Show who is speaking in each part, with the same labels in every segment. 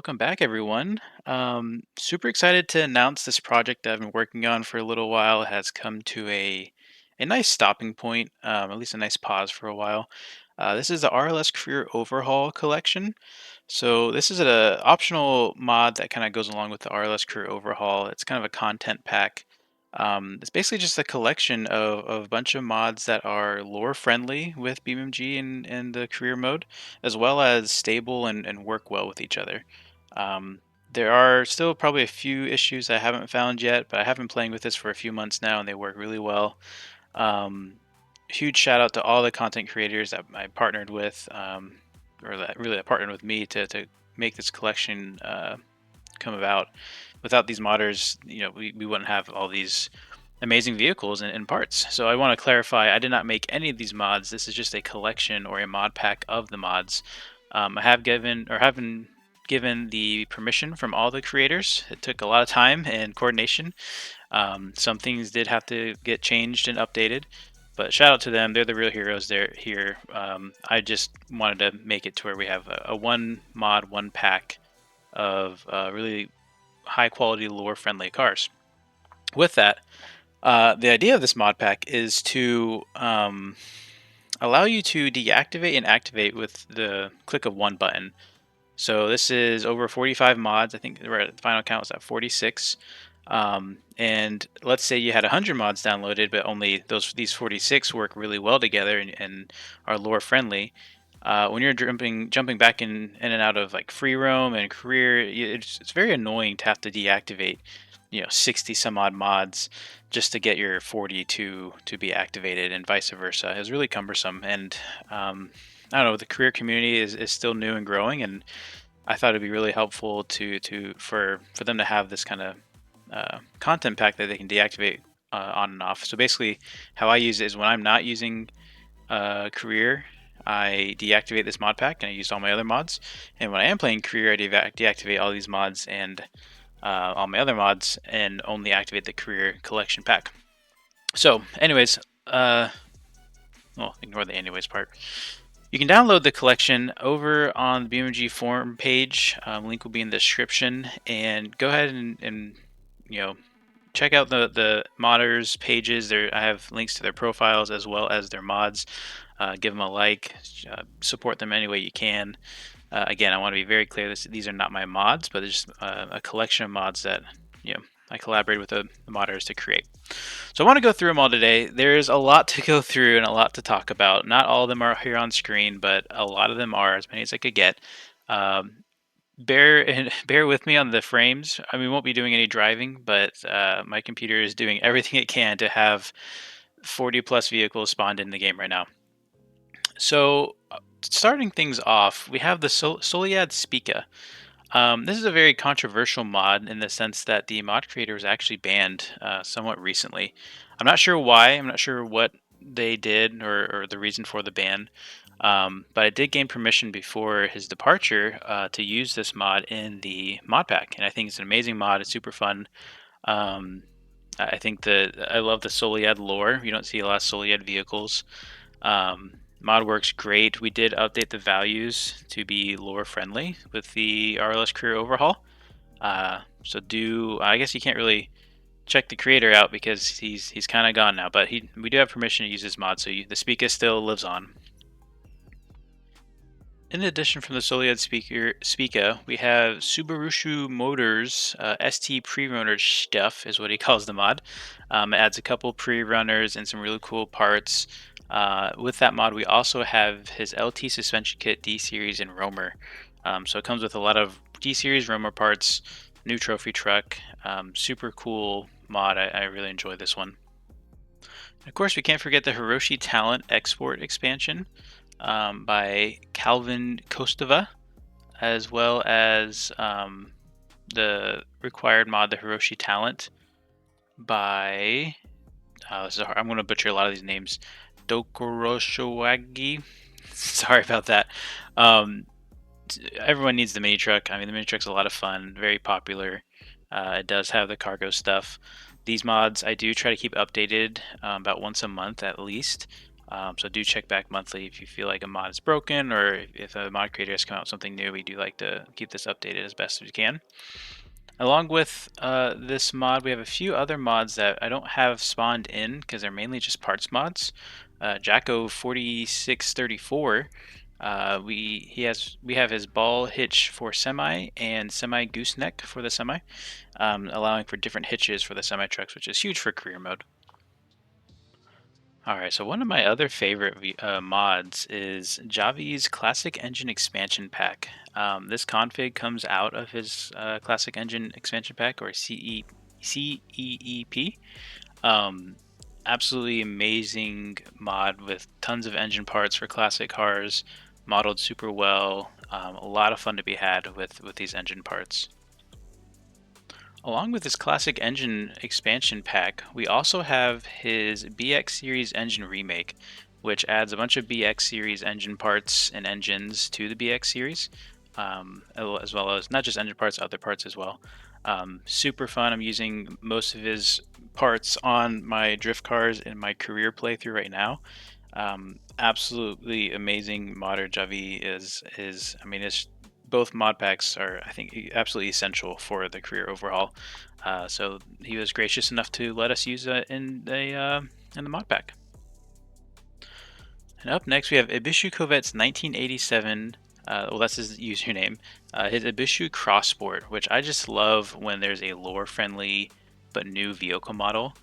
Speaker 1: Welcome back, everyone. Super excited to announce this project that I've been working on for a little while has come to a nice stopping point, at least a nice pause for a while. This is the RLS Career Overhaul collection. So this is an optional mod that kind of goes along with the RLS Career Overhaul. It's kind of a content pack. It's basically just a collection of a bunch of mods that are lore friendly with BeamNG and the career mode, as well as stable and work well with each other. There are still probably a few issues I haven't found yet, but I have been playing with this for a few months now and they work really well. Um, Huge shout out to all the content creators that I partnered with, or that partnered with me to make this collection come about. Without these modders, we wouldn't have all these amazing vehicles and parts. So I want to clarify, I did not make any of these mods. This is just a collection or a mod pack of the mods. I have been given the permission from all the creators. It took a lot of time and coordination. Some things did have to get changed and updated, but shout out to them. They're the real heroes. They're here. I just wanted to make it to where we have a one mod, one pack of really high quality lore friendly cars. With that, the idea of this mod pack is to allow you to deactivate and activate with the click of one button. So this is over 45 mods. I think the final count was at 46. And let's say you had 100 mods downloaded, but only these 46 work really well together and are lore friendly. When you're jumping back in and out of like free roam and career, it's very annoying to have to deactivate 60 some odd mods just to get your 40 to be activated, and vice versa. It's really cumbersome, and I don't know, the career community is still new and growing, and I thought it'd be really helpful for them to have this kind of content pack that they can deactivate on and off. So basically, how I use it is when I'm not using career, I deactivate this mod pack and I use all my other mods. And when I am playing career, I deactivate all these mods and all my other mods and only activate the career collection pack. So, anyways, well, ignore the anyways part. You can download the collection over on the BeamNG forum page. Link will be in the description, and go ahead and check out the modders pages. I have links to their profiles as well as their mods. Give them a like, support them any way you can. Again, I want to be very clear: these are not my mods, but it's just a collection of mods that I collaborated with the modders to create. So I want to go through them all today. There's a lot to go through and a lot to talk about. Not all of them are here on screen, but a lot of them are, as many as I could get. Bear with me on the frames. I mean, we won't be doing any driving, but my computer is doing everything it can to have 40 plus vehicles spawned in the game right now. So starting things off, we have the Soliad Spica. This is a very controversial mod in the sense that the mod creator was actually banned somewhat recently. I'm not sure why. I'm not sure what they did or the reason for the ban. But I did gain permission before his departure to use this mod in the mod pack, and I think it's an amazing mod. It's super fun. I think I love the Soliad lore. You don't see a lot of Soliad vehicles. Mod works great. We did update the values to be lore friendly with the RLS Career Overhaul. So I guess you can't really check the creator out because he's kind of gone now, but we do have permission to use this mod, so the Spica still lives on. In addition, from the Soliad Spica, we have Subarushu Motors ST pre-runner stuff, is what he calls the mod. It adds a couple pre-runners and some really cool parts. With that mod, we also have his LT suspension kit, D-Series, and Roamer. So it comes with a lot of D-Series Roamer parts, new trophy truck, super cool mod. I really enjoy this one. And of course, we can't forget the Hiroshi Talent Export expansion by Calvin Kostova, as well as the required mod, the Hiroshi Talent by, I'm going to butcher a lot of these names, Dokoroshowagi. Sorry about that. Everyone needs the mini truck. I mean, the mini truck's a lot of fun, very popular. It does have the cargo stuff. These mods I do try to keep updated about once a month at least. So do check back monthly if you feel like a mod is broken or if a mod creator has come out with something new. We do like to keep this updated as best as we can. Along with this mod, we have a few other mods that I don't have spawned in because they're mainly just parts mods. Jacko 4634, we have his ball hitch for semi and semi gooseneck for the semi, allowing for different hitches for the semi trucks, which is huge for career mode. All right, so one of my other favorite mods is Javi's Classic Engine Expansion Pack. This config comes out of his Classic Engine Expansion Pack, or CEEP. Um, Absolutely amazing mod with tons of engine parts for classic cars, modeled super well. A lot of fun to be had with these engine parts. Along with his classic engine expansion pack, we also have his BX Series engine remake, which adds a bunch of BX Series engine parts and engines to the BX Series, as well as not just engine parts, other parts as well. Super fun. I'm using most of his parts on my drift cars in my career playthrough right now. Absolutely amazing modder Javi is I mean it's both mod packs are I think absolutely essential for the career overhaul. So he was gracious enough to let us use it in the mod pack. And up next we have Ibishu Kovet's 1987. Well, that's his username. His Ibishu Crossport, which I just love when there's a lore-friendly but new vehicle model.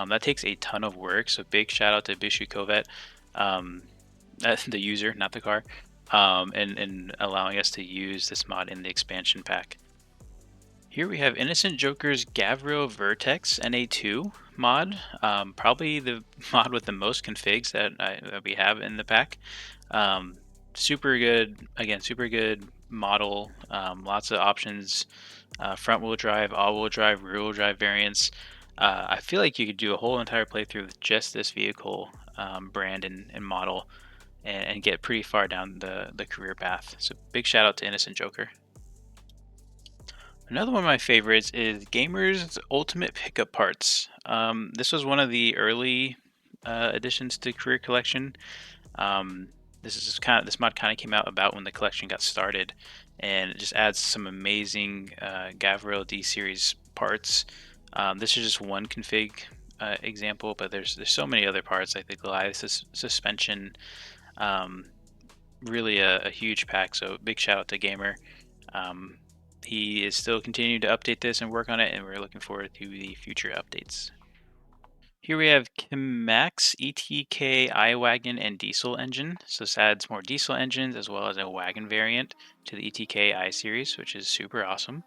Speaker 1: That takes a ton of work. So big shout out to Ibishu Kovet. Um, the user, not the car, and allowing us to use this mod in the expansion pack. Here we have Innocent Joker's Gavril Vertex NA2 mod, probably the mod with the most configs that we have in the pack. Um, Super good, again, super good model, lots of options, front wheel drive, all wheel drive, rear wheel drive variants. I feel like you could do a whole entire playthrough with just this vehicle brand and model and get pretty far down the career path. So big shout out to Innocent Joker. Another one of my favorites is Gamer's Ultimate Pickup Parts. This was one of the early additions to Career Collection. Um, this mod kind of came out about when the collection got started, and it just adds some amazing Gavril D series parts. This is just one config example, but there's so many other parts like the Goliath suspension. Um, Really a huge pack. So big shout out to Gamer. Um, he is still continuing to update this and work on it, and we're looking forward to the future updates. Here we have Kimax ETK iWagon and diesel engine. So this adds more diesel engines as well as a wagon variant to the ETK I series, which is super awesome.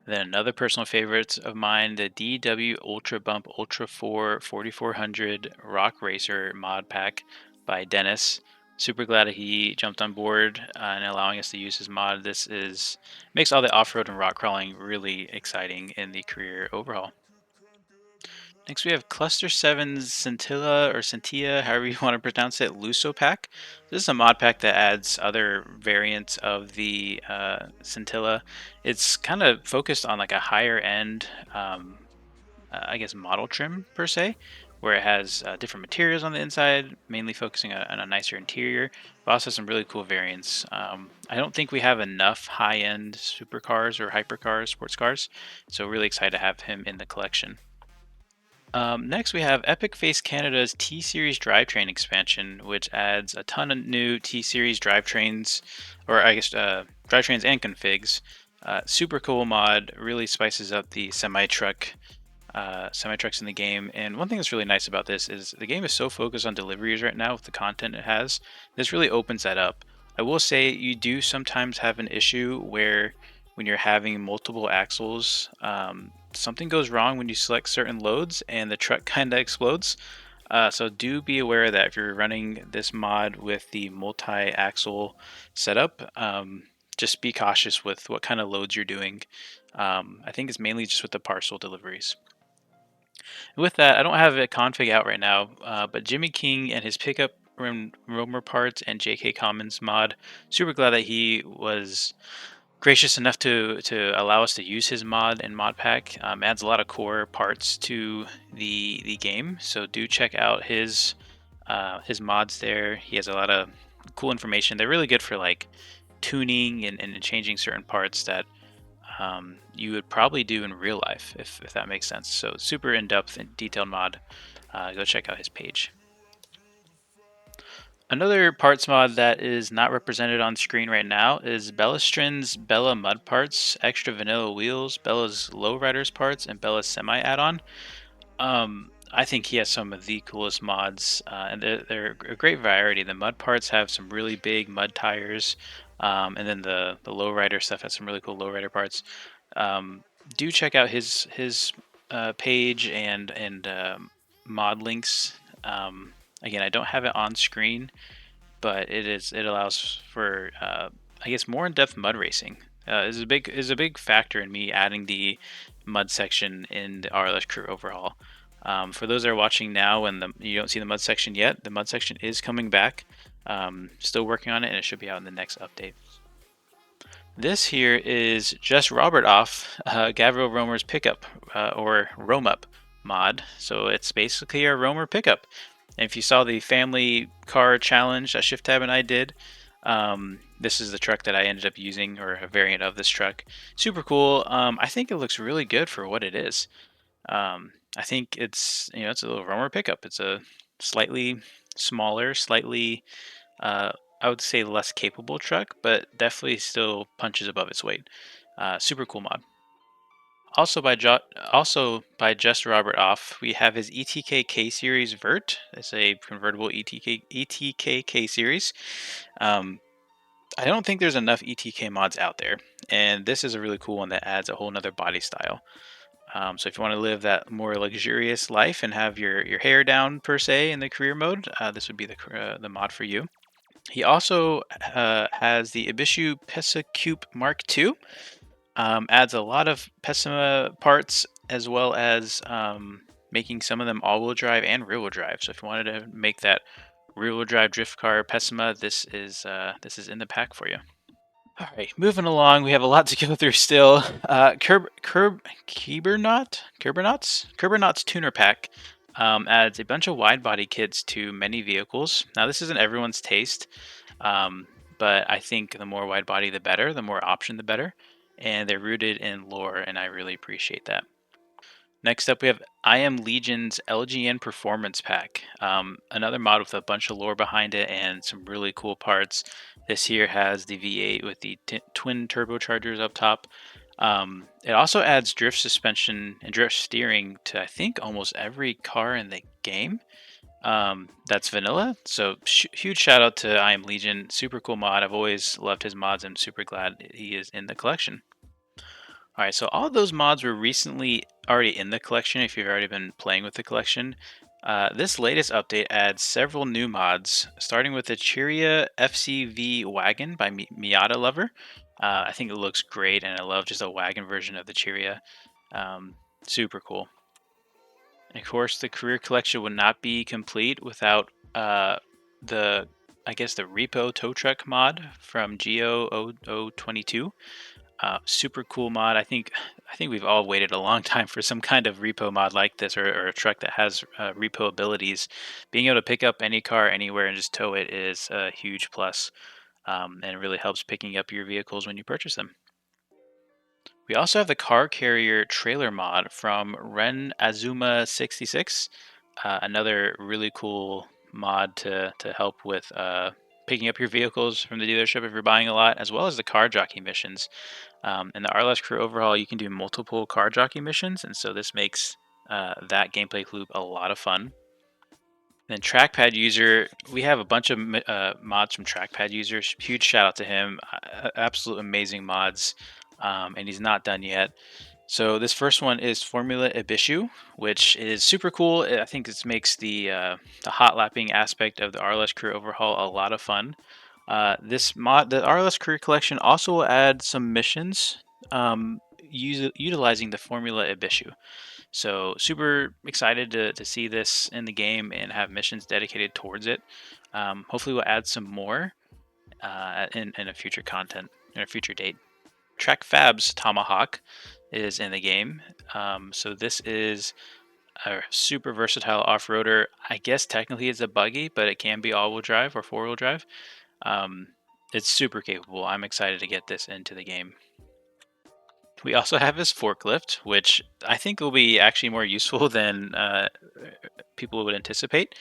Speaker 1: Then another personal favorite of mine, the DW Ultra Bump Ultra 4 4400 Rock Racer mod pack by Dennis. Super glad that he jumped on board and allowing us to use his mod. This is makes all the off-road and rock crawling really exciting in the career overhaul. Next, we have Cluster 7's Scintilla or Scintilla, however you want to pronounce it, Luso pack. This is a mod pack that adds other variants of the Scintilla. It's kind of focused on like a higher end, I guess, model trim per se, where it has different materials on the inside, mainly focusing on a nicer interior, but also some really cool variants. I don't think we have enough high end supercars or hypercars, sports cars, so really excited to have him in the collection. Next, we have Epic Face Canada's T Series drivetrain expansion, which adds a ton of new T Series drivetrains, or I guess drivetrains and configs. Super cool mod, really spices up the semi trucks in the game. And one thing that's really nice about this is the game is so focused on deliveries right now with the content it has. This really opens that up. I will say you do sometimes have an issue where when you're having multiple axles, something goes wrong when you select certain loads and the truck kind of explodes. So do be aware that if you're running this mod with the multi-axle setup, just be cautious with what kind of loads you're doing. I think it's mainly just with the parcel deliveries. With that, I don't have a config out right now, but Jimmy King and his pickup Romer parts and JK Commons mod, super glad that he was gracious enough to allow us to use his mod and mod pack. Adds a lot of core parts to the game, so do check out his his mods there. He has a lot of cool information. They're really good for like tuning and changing certain parts that you would probably do in real life, if that makes sense. So super in-depth and detailed mod. Go check out his page. Another parts mod that is not represented on screen right now is Bellastrin's Bella Mud Parts, Extra Vanilla Wheels, Bella's Lowriders Parts, and Bella's Semi add-on. I think he has some of the coolest mods, and they're a great variety. The mud parts have some really big mud tires, and then the lowrider stuff has some really cool lowrider parts. Um, do check out his page and mod links. Again, I don't have it on screen, but it allows for I guess more in-depth mud racing. Is a big factor in me adding the mud section in the RLS crew overhaul. For those that are watching now and you don't see the mud section yet, the mud section is coming back. Still working on it, and it should be out in the next update. This here is just Robert off Gavril Romer's pickup or Roam Up mod. So it's basically a Romer pickup. And if you saw the family car challenge that Shift Tab and I did, this is the truck that I ended up using, or a variant of this truck. Super cool. I think it looks really good for what it is. I think it's a little Romer pickup. It's a slightly smaller, slightly I would say less capable truck, but definitely still punches above its weight. Super cool mod. Also by Just Robert Off, we have his ETK K Series Vert. It's a convertible ETK K Series. Um, I don't think there's enough ETK mods out there, and this is a really cool one that adds a whole nother body style. So if you want to live that more luxurious life and have your hair down per se in the career mode, this would be the mod for you. He also has the Ibishu Pesacube Mark II. Adds a lot of Pessima parts as well as making some of them all-wheel drive and rear-wheel drive. So if you wanted to make that rear-wheel drive drift car Pessima, this is in the pack for you. All right, moving along, we have a lot to go through still. Kerbernauts Tuner Pack adds a bunch of wide body kits to many vehicles. Now, this isn't everyone's taste, but I think the more wide body, the better. The more option, the better. And they're rooted in lore, and I really appreciate that. Next up, we have I Am Legion's LGN Performance Pack. Another mod with a bunch of lore behind it and some really cool parts. This here has the V8 with the twin turbochargers up top. It also adds drift suspension and drift steering to, I think, almost every car in the game. That's vanilla. So huge shout out to I Am Legion. Super cool mod. I've always loved his mods. I'm super glad he is in the collection. All right, so all of those mods were recently already in the collection if you've already been playing with the collection. This latest update adds several new mods, starting with the Cheeria FCV Wagon by Miata Lover. I think it looks great, and I love just a wagon version of the Cheeria. Super cool. And of course, the career collection would not be complete without the, I guess, the Repo Tow Truck mod from Geo 0022. Super cool mod. I think we've all waited a long time for some kind of repo mod like this, or a truck that has repo abilities. Being able to pick up any car anywhere and just tow it is a huge plus, and it really helps picking up your vehicles when you purchase them. We also have the car carrier trailer mod from Ren Azuma 66. Another really cool mod to help with picking up your vehicles from the dealership if you're buying a lot, as well as the car jockey missions. In the RLS crew overhaul, you can do multiple car jockey missions, and so this makes that gameplay loop a lot of fun. Then trackpad user, we have a bunch of mods from trackpad users. Huge shout out to him, absolute amazing mods, and he's not done yet. So this first one is Formula Ibishu, which is super cool. I think this makes the hot lapping aspect of the RLS crew overhaul a lot of fun. This mod, the RLS career collection, also will add some missions utilizing the Formula Ibishu. So super excited to see this in the game and have missions dedicated towards it. Hopefully we'll add some more in a future content, in a future date. Track Fab's Tomahawk is in the game. So this is a super versatile off-roader. I guess technically it's a buggy, but it can be all-wheel drive or four-wheel drive. Um, it's super capable. I'm excited to get this into the game. We also have his forklift, which I think will be actually more useful than people would anticipate.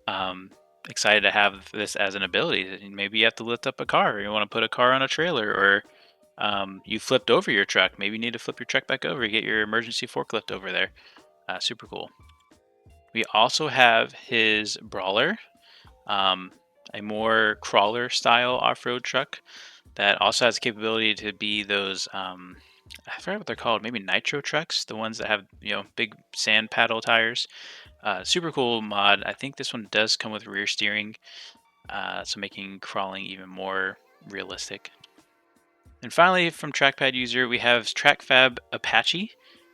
Speaker 1: Um, Excited to have this as an ability. Maybe you have to lift up a car, or you want to put a car on a trailer, or you flipped over your truck. Maybe you need to flip your truck back over. You get your emergency forklift over there. Super cool. We also have his brawler, um, a more crawler style off-road truck that also has the capability to be those. I forgot what they're called. Maybe nitro trucks, the ones that have big sand paddle tires. Super cool mod. I think this one does come with rear steering, so making crawling even more realistic. And finally, from Trackpad User, we have TrackFab Apache,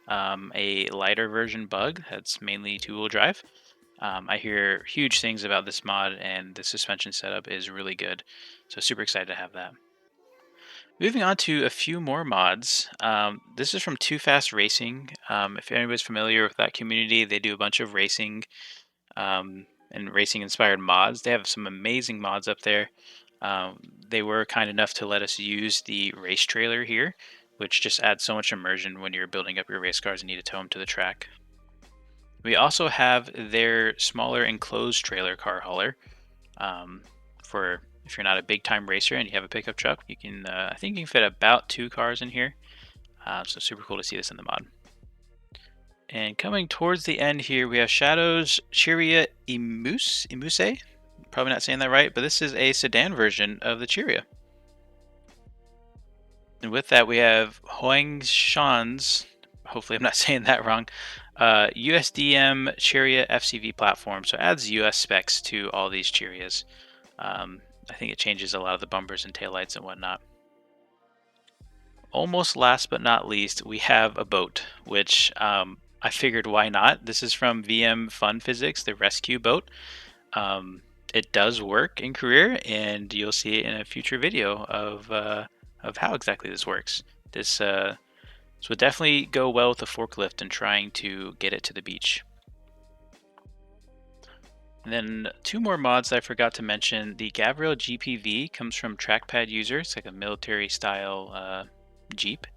Speaker 1: a lighter version bug that's mainly two-wheel drive. I hear huge things about this mod, and the suspension setup is really good. So super excited to have that. Moving on to a few more mods. This is from Too Fast Racing. If anybody's familiar with that community, they do a bunch of racing and racing inspired mods. They have some amazing mods up there. They were kind enough to let us use the race trailer here, which just adds so much immersion when you're building up your race cars and need to tow them to the track. We also have their smaller enclosed trailer car hauler. For if you're not a big time racer and you have a pickup truck, you can I think you can fit about 2 cars in here. So super cool to see this in the mod. And coming towards the end here, we have Shadow's Chiria Imuse. Probably not saying that right, but this is a sedan version of the Chiria. And with that, we have Hoangshan's, hopefully I'm not saying that wrong, USDM Chiria FCV platform. So it adds US specs to all these Chirias. I think it changes a lot of the bumpers and taillights and whatnot. Almost last but not least, we have a boat, which I figured why not. This is from VM Fun Physics, the rescue boat. It does work in career, and you'll see it in a future video of how exactly this works. This would definitely go well with the forklift and trying to get it to the beach. And then 2 more mods that I forgot to mention. The Gabriel GPV comes from Trackpad User. It's like a military style Jeep.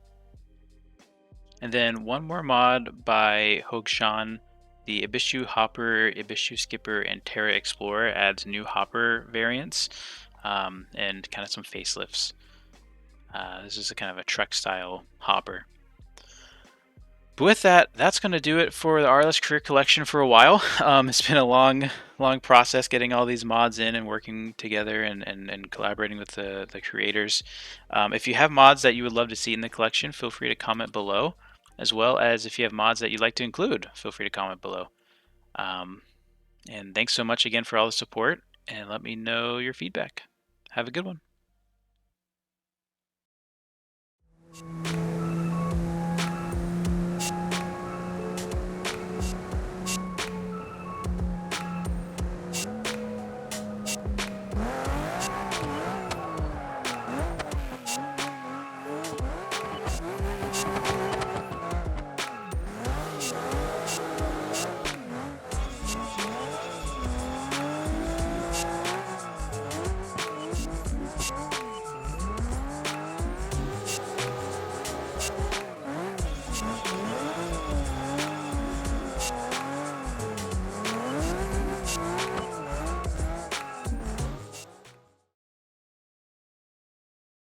Speaker 1: And then one more mod by Hogshan. The Ibishu Hopper, Ibishu Skipper, and Terra Explorer adds new hopper variants and kind of some facelifts. This is a kind of a truck style hopper. But with that, that's going to do it for the RLS Career Collection for a while. It's been a long process getting all these mods in and working together and collaborating with the creators. If you have mods that you would love to see in the collection, feel free to comment below. As well as if you have mods that you'd like to include, feel free to comment below. And thanks so much again for all the support, and let me know your feedback. Have a good one.